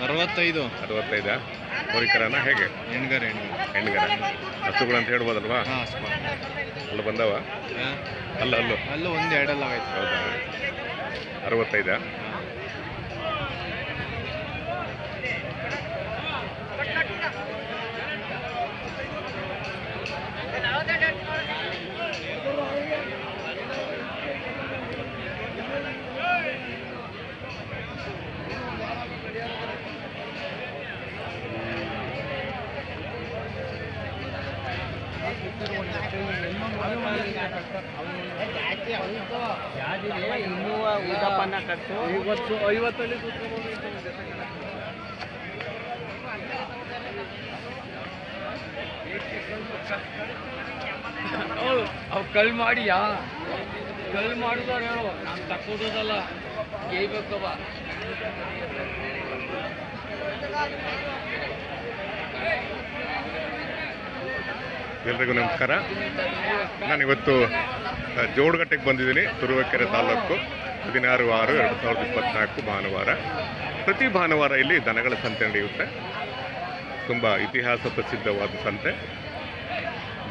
65. 65 ಹೋರಿಕರನ ಹೇಗೆ? ಹೆಣ್ಗರ ಹೆಣ್ಗರ ಹಸುಗಳು ಅಂತ ಹೇಳ್ಬೋದಲ್ವಾ? ಅಲ್ಲ ಬಂದವ? ಅಲ್ಲೂ ಒಂದು ಎರಡೆಲ್ಲ ಆಯ್ತು. ಹೌದಾ? 65. ಇನ್ನೂ ಉದಪನ್ನ ಕಟ್ಟು 50 ಅವು ಕಲ್ ಮಾಡಿಯಾ? ಕಲ್ ಮಾಡಿದವ್ರು ಹೇಳು, ನಾನು ತಕ್ಕೋದಲ್ಲ ಗೇಯ್ಬೇಕವ. ಎಲ್ರಿಗೂ ನಮಸ್ಕಾರ. ನಾನಿವತ್ತು ಜೋಡಗಟ್ಟೆಗೆ ಬಂದಿದ್ದೀನಿ. ತುರುವೇಕೆರೆ ತಾಲೂಕು 16/6/2024 ಭಾನುವಾರ. ಪ್ರತಿ ಭಾನುವಾರ ಇಲ್ಲಿ ದನಗಳ ಸಂತೆ ನಡೆಯುತ್ತೆ. ತುಂಬ ಇತಿಹಾಸ ಪ್ರಸಿದ್ಧವಾದ ಸಂತೆ.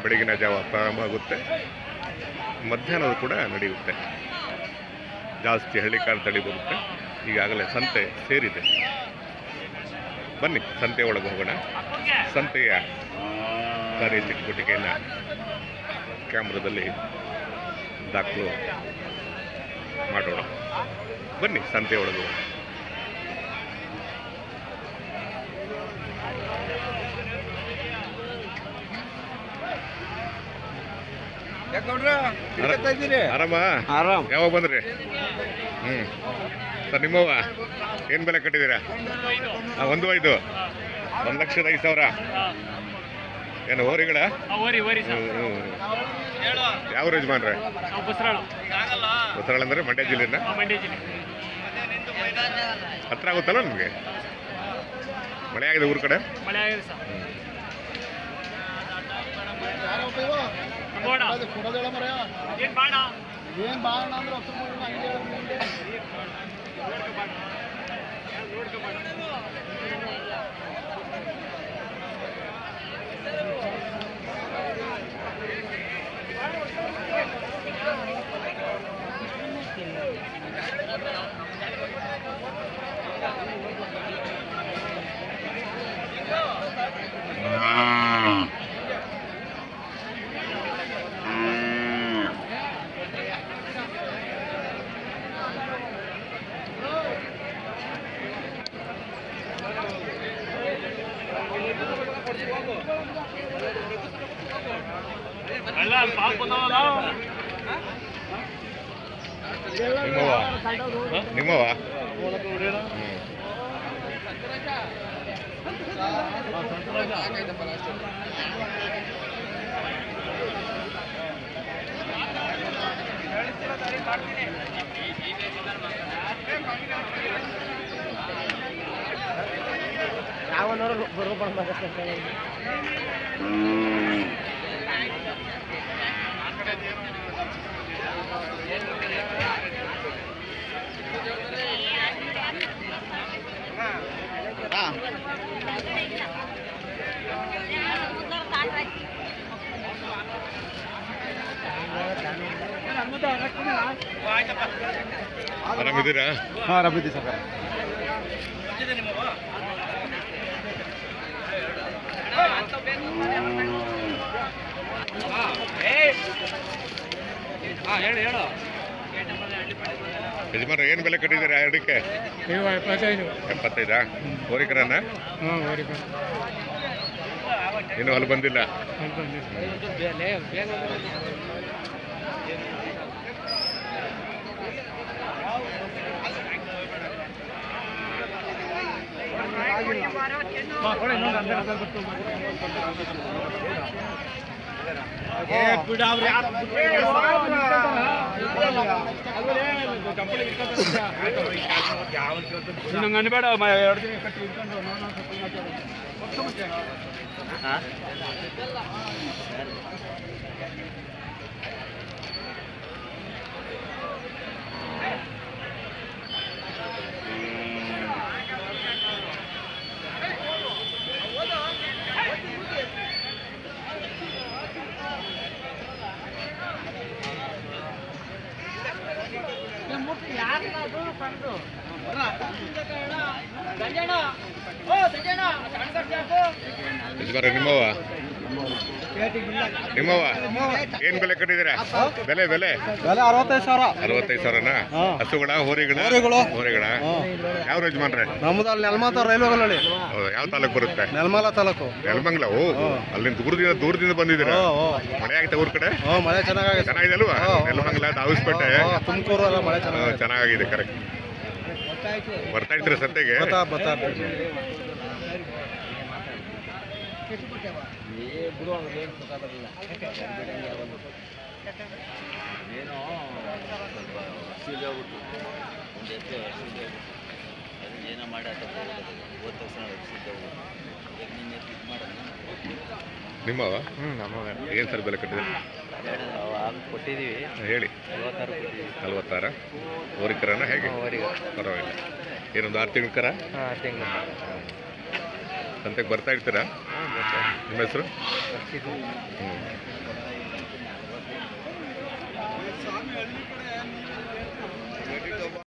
ಬೆಳಗಿನ ಜಾವ ಪ್ರಾರಂಭ ಆಗುತ್ತೆ, ಮಧ್ಯಾಹ್ನದ ಕೂಡ ನಡೆಯುತ್ತೆ. ಜಾಸ್ತಿ ಹಳ್ಳಿಕಾರು ತಳಿ ಬರುತ್ತೆ. ಈಗಾಗಲೇ ಸಂತೆ ಸೇರಿದೆ. ಬನ್ನಿ ಸಂತೆ ಒಳಗೆ ಹೋಗೋಣ. ಸಂತೆಯ ಕಾರ್ಯಚಟುವಟಿಕೆಯನ್ನು ಕ್ಯಾಮ್ರಾದಲ್ಲಿ ದಾಖಲು ಮಾಡೋಣ. ಬನ್ನಿ ಸಂತೆ ಒಳಗೆ. ಆರಾಮ? ಯಾವಾಗ ಬಂದ್ರಿ? ಸರ್ ನಿಮ್ಮವ್ವ ಏನು ಬೆಲೆ ಕಟ್ಟಿದ್ದೀರಾ? 1.5 1,05,000. ಏನು ಹೋರಿಗಳ? ಯಾವ ಯಜಮಾನ್ರೆ? ಹೊಸರಾಳ ಅಂದರೆ ಮಂಡ್ಯ ಜಿಲ್ಲೆನ? ಹತ್ರ ಆಗುತ್ತಲ್ಲ ನಿಮಗೆ? ಮಳೆ ಆಗಿದೆ ಊರ ಕಡೆ? ನಿಮ್ಮವ ಯಾವನವರು ಬರೋಬಾರ್ದು. ಆರಾಮಿದ್ದೀರಾ? ಆರಾಮಿದ್ದೀವಿ ಸರ್. ಹೇಳು ಯಜಮಾನ್ರೆ ಏನು ಬೆಲೆ ಕಟ್ಟಿದ್ದೀರಾ ಎರಡಕ್ಕೆ? 75. ಹೋರಿಕರನ್ನ ಇನ್ನೂ ಅಲ್ಲಿ ಬಂದಿಲ್ಲ. ನಂಗೆ ಅನ್ಬೇಡ 2 ದಿನ ಕಟ್ಟಿ ಯಜಮಾನ್ರೆ ನಿಮ್ಮವ ಏನ್ ಬೆಲೆ ಕಟ್ಟಿದ್ದೀರಾ? ಬೆಲೆ ಬೆಲೆ ಬೆಲೆ 65,000. 65,000ನಾ? ಹಸುಗಳ ಹೋರಿಗಳ ಹೋರಿಗಳ ಯಾವ ಯಜಮಾನ್ರೆ? ನಮ್ದು ಅಲ್ಲಿ ನೆಲಮಂಗಲ ರೈಲ್ವೆ ಗಲ್ಲಿ. ಯಾವ ತಾಲೂಕು ಬರುತ್ತೆ? ನೆಲಮಂಗಲ ತಾಲೂಕು. ನೆಲಮಂಗಲ. ಅಲ್ಲಿಂದ ದೂರದಿಂದ ಬಂದಿದ್ದೀರಾ? ಮಳೆ ಆಗಿದೆ ಊರ್ ಕಡೆ? ಮಳೆ ಚೆನ್ನಾಗಿದೆ. ಚೆನ್ನಾಗಿದೆ ಅಲ್ವಾ? ನೆಲಮಂಗಲ ದಾವಿಸ್ಪೇಟೆ ತುಮಕೂರು ಎಲ್ಲ ಮಳೆ ಚೆನ್ನಾಗಿದೆ. ಕರೆಕ್ಟ್. ಬರ್ತಾ ಇರ್ತೀರ ಸದ್ಯಗೆ? ನಿಮ್ಮವ? ಏನ್ ಸರ್ ಬೆಲೆ ಕಟ್ಟಿದ್ರೆ? ಕೊಟ್ಟಿದ್ದೀವಿ. ಹೇಳಿ. 46 ಹೋರಿಕರನ ಹೇಗೆ? ಪರವಾಗಿಲ್ಲ. ಏನೊಂದು 6 ತಿಂಗಳ ಕರ? ಸಂತೆಗೆ ಬರ್ತಾ ಇರ್ತೀರಾ? ನಿಮ್ಮ ಹೆಸರು?